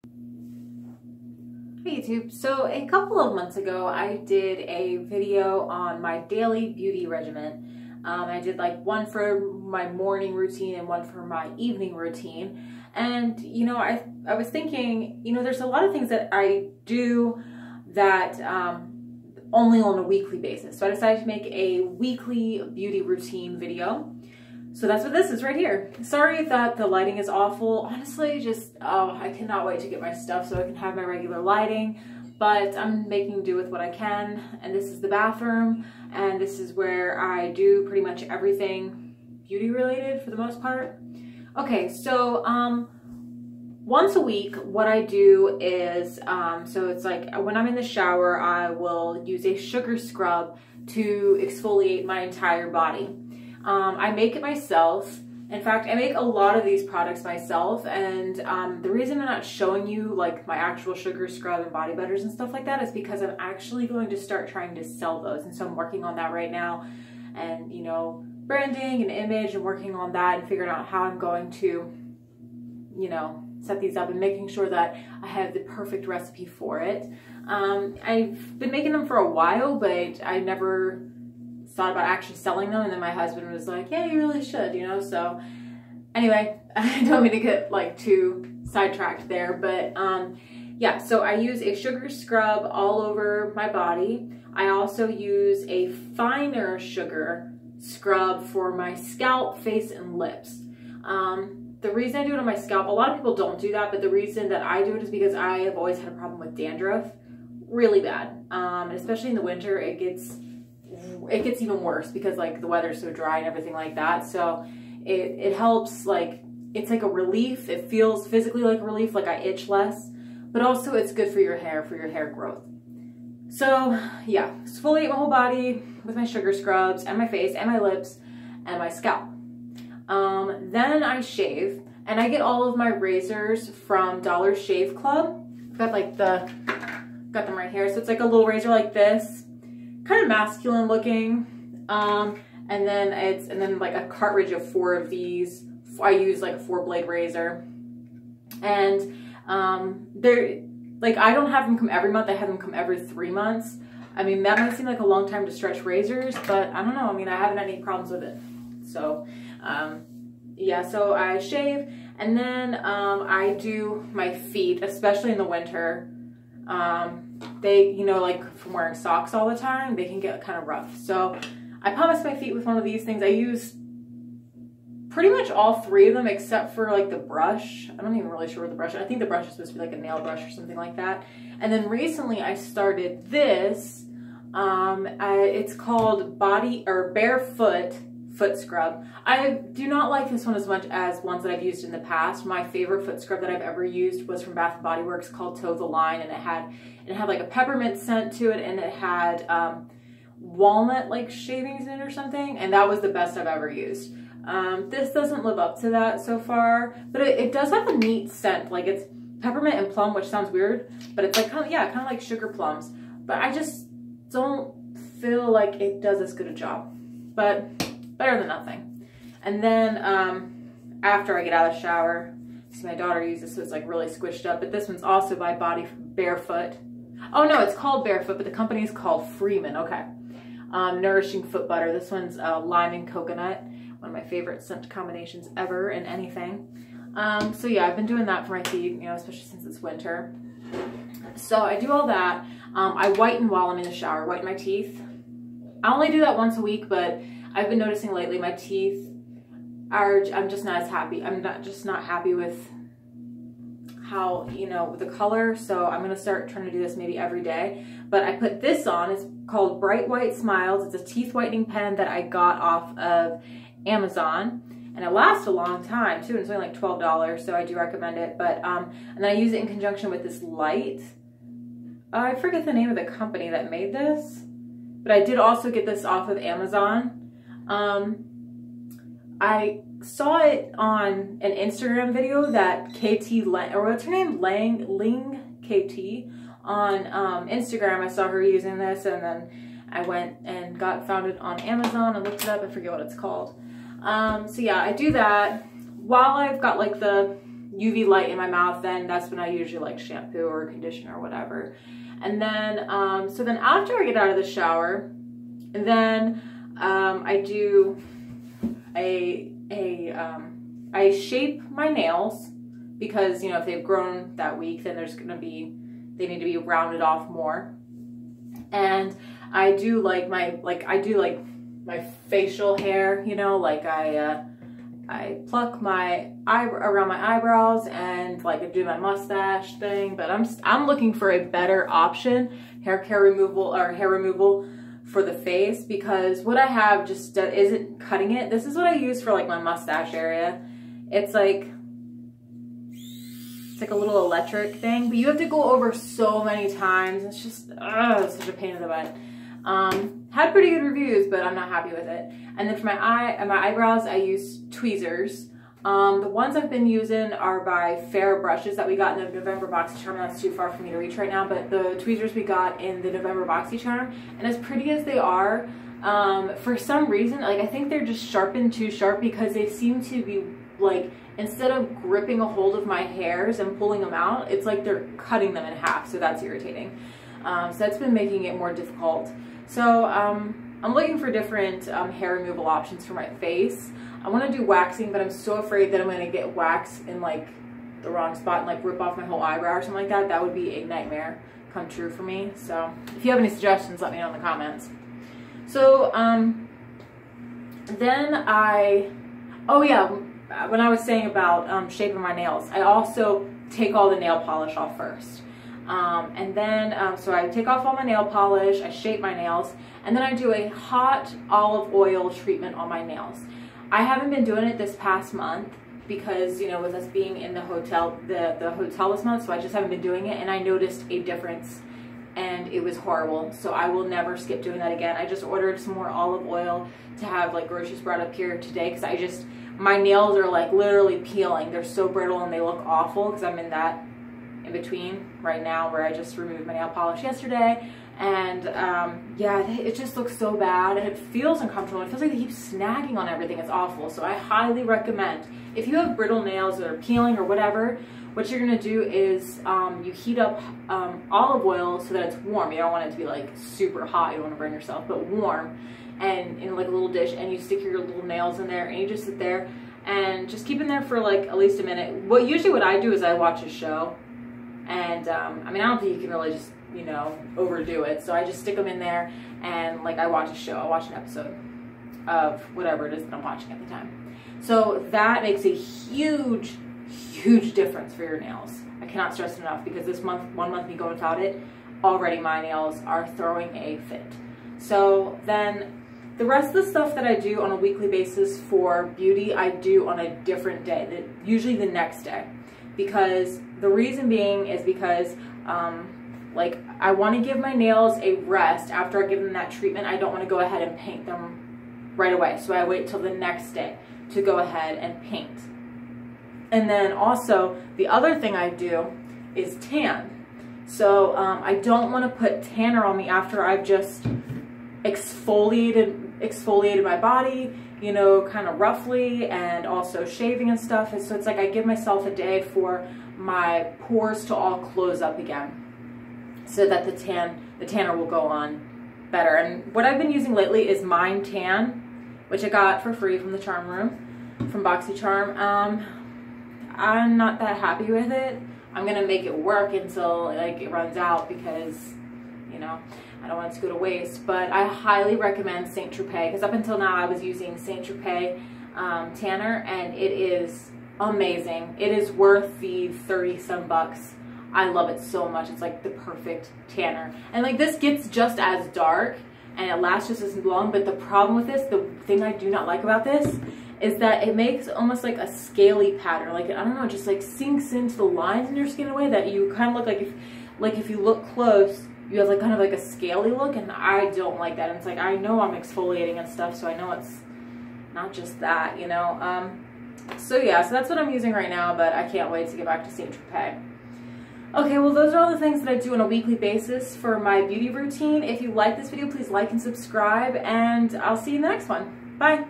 Hey YouTube, so a couple of months ago I did a video on my daily beauty regimen. I did like one for my morning routine and one for my evening routine. And I was thinking, there's a lot of things that I do that only on a weekly basis. So I decided to make a weekly beauty routine video. So that's what this is right here. Sorry that the lighting is awful. Honestly, I cannot wait to get my stuff so I can have my regular lighting, but I'm making do with what I can. And this is the bathroom, and this is where I do pretty much everything beauty related for the most part. Okay, so once a week, what I do is, so it's like when I'm in the shower, I will use a sugar scrub to exfoliate my entire body. I make it myself. In fact, I make a lot of these products myself, and the reason I'm not showing you like my actual sugar scrub and body butters and stuff like that is because I'm actually going to start trying to sell those, and so I'm working on that right now, and branding and image and working on that and figuring out how I'm going to set these up and making sure that I have the perfect recipe for it. I've been making them for a while, but I never thought about actually selling them, and then my husband was like, yeah, you really should, so anyway, I don't mean to get like too sidetracked there, but yeah, so I use a sugar scrub all over my body. I also use a finer sugar scrub for my scalp, face, and lips. The reason I do it on my scalp, a lot of people don't do that, but the reason that I do it is because I have always had a problem with dandruff really bad, and especially in the winter it gets even worse because like the weather's so dry and everything like that. So it helps, like it's like a relief. It feels physically like a relief, like I itch less, but also it's good for your hair growth. So yeah, exfoliate my whole body with my sugar scrubs and my face and my lips and my scalp. Then I shave, and I get all of my razors from Dollar Shave Club. Got them right here. So it's like a little razor like this, kind of masculine looking, and then like a cartridge of 4 of these. I use like a 4-blade razor, and they're like, I don't have them come every month. I have them come every 3 months. I mean, that might seem like a long time to stretch razors, but I don't know. I mean, I haven't had any problems with it. So yeah, so I shave, and then I do my feet, especially in the winter. They, like from wearing socks all the time, they can get kind of rough. So I pumice my feet with one of these things. I use pretty much all 3 of them except for like the brush. I'm not even really sure what the brush is. I think the brush is supposed to be like a nail brush or something like that. And then recently I started this. It's called Barefoot foot scrub. I do not like this one as much as ones that I've used in the past. My favorite foot scrub that I've ever used was from Bath & Body Works called Toe the Line, and it had like a peppermint scent to it, and it had walnut like shavings in it or something, and that was the best I've ever used. This doesn't live up to that so far, but it does have a neat scent. Like it's peppermint and plum, which sounds weird, but it's like kind of like sugar plums. But I just don't feel like it does as good a job, but better than nothing. And then after I get out of the shower, see my daughter uses this, so it's like really squished up, but this one's also by Barefoot. Oh no, it's called Barefoot, but the company is called Freeman. Okay. Nourishing Foot Butter. This one's lime and coconut. One of my favorite scent combinations ever in anything. So yeah, I've been doing that for my feet, especially since it's winter. So I do all that. I whiten while I'm in the shower, whiten my teeth. I only do that once a week, but I've been noticing lately my teeth are, I'm just not as happy. I'm just not happy with how, with the color. So I'm going to start trying to do this maybe every day. But I put this on. It's called Bright White Smiles. It's a teeth whitening pen that I got off of Amazon. And it lasts a long time too. And it's only like $12, so I do recommend it. But and then I use it in conjunction with this light. I forget the name of the company that made this, but I did also get this off of Amazon. I saw it on an Instagram video that KT Lang, or what's her name, Ling KT on Instagram. I saw her using this, and then I went and found it on Amazon and looked it up. I forget what it's called. So yeah, I do that while I've got like the UV light in my mouth, then that's when I usually like shampoo or conditioner or whatever. And then, so then after I get out of the shower, then I do I shape my nails because, you know, if they've grown that week, then there's gonna be, they need to be rounded off more. And I do like my facial hair, you know, like I pluck my around my eyebrows and like I do my mustache thing, but I'm looking for a better option, hair removal for the face, because what I have just isn't cutting it. This is what I use for like my mustache area. It's like a little electric thing, but you have to go over so many times. It's just such a pain in the butt. Had pretty good reviews, but I'm not happy with it. And then for my eyebrows, I use tweezers. The ones I've been using are by Fair Brushes that we got in the November BoxyCharm. That's too far for me to reach right now, but the tweezers we got in the November BoxyCharm, and as pretty as they are, for some reason, like I think they're just sharpened too sharp, because they seem to be like, instead of gripping a hold of my hairs and pulling them out, it's like they're cutting them in half, so that's irritating. So that's been making it more difficult. So I'm looking for different hair removal options for my face. I want to do waxing, but I'm so afraid that I'm going to get wax in like the wrong spot and like rip off my whole eyebrow or something like that. That would be a nightmare come true for me. So if you have any suggestions, let me know in the comments. So then oh yeah, when I was saying about shaping my nails, I also take all the nail polish off first. And then, so I take off all my nail polish, I shape my nails, and then I do a hot olive oil treatment on my nails. I haven't been doing it this past month because, you know, with us being in the hotel, the hotel this month, so I just haven't been doing it, and I noticed a difference, and it was horrible. So I will never skip doing that again. I just ordered some more olive oil to have like groceries brought up here today, because my nails are like literally peeling. They're so brittle and they look awful, because I'm in that in between right now where I just removed my nail polish yesterday, and yeah, it just looks so bad and it feels uncomfortable. It feels like they keep snagging on everything. It's awful. So I highly recommend, if you have brittle nails that are peeling or whatever, what you're gonna do is you heat up olive oil so that it's warm. You don't want it to be like super hot, you don't want to burn yourself, but warm, and in like a little dish, and you stick your little nails in there and you just sit there and just keep in there for like at least a minute. Usually what I do is I watch a show. And I mean, I don't think you can really just, you know, overdo it. So I just stick them in there and like I watch a show. I watch an episode of whatever it is that I'm watching at the time. So that makes a huge, huge difference for your nails. I cannot stress it enough, because this month, 1 month me going without it, already my nails are throwing a fit. So then the rest of the stuff that I do on a weekly basis for beauty, I do on a different day, usually the next day. Because the reason being is because like I want to give my nails a rest after I give them that treatment. I don't want to go ahead and paint them right away. So I wait till the next day to go ahead and paint. And then also the other thing I do is tan. So I don't want to put tanner on me after I've just exfoliated my body, you know, kind of roughly, and also shaving and stuff. And so it's like I give myself a day for my pores to all close up again, so that the tanner will go on better. And what I've been using lately is Mind Tan, which I got for free from the Charm Room, from BoxyCharm. I'm not that happy with it. I'm gonna make it work until like it runs out, because, you know, I don't want it to go to waste. But I highly recommend Saint Tropez, because up until now I was using Saint Tropez tanner, and it is amazing. It is worth the 30-some bucks. I love it so much. It's like the perfect tanner. And like this gets just as dark and it lasts just as long, but the problem with this, the thing I do not like about this, is that it makes almost like a scaly pattern. Like, I don't know, it just like sinks into the lines in your skin in a way that you kind of look like if you look close, you have like kind of like a scaly look, and I don't like that. And it's like, I know I'm exfoliating and stuff, so I know it's not just that, you know. So yeah, so that's what I'm using right now, but I can't wait to get back to Saint Tropez. Okay, well those are all the things that I do on a weekly basis for my beauty routine. If you like this video, please like and subscribe, and I'll see you in the next one. Bye!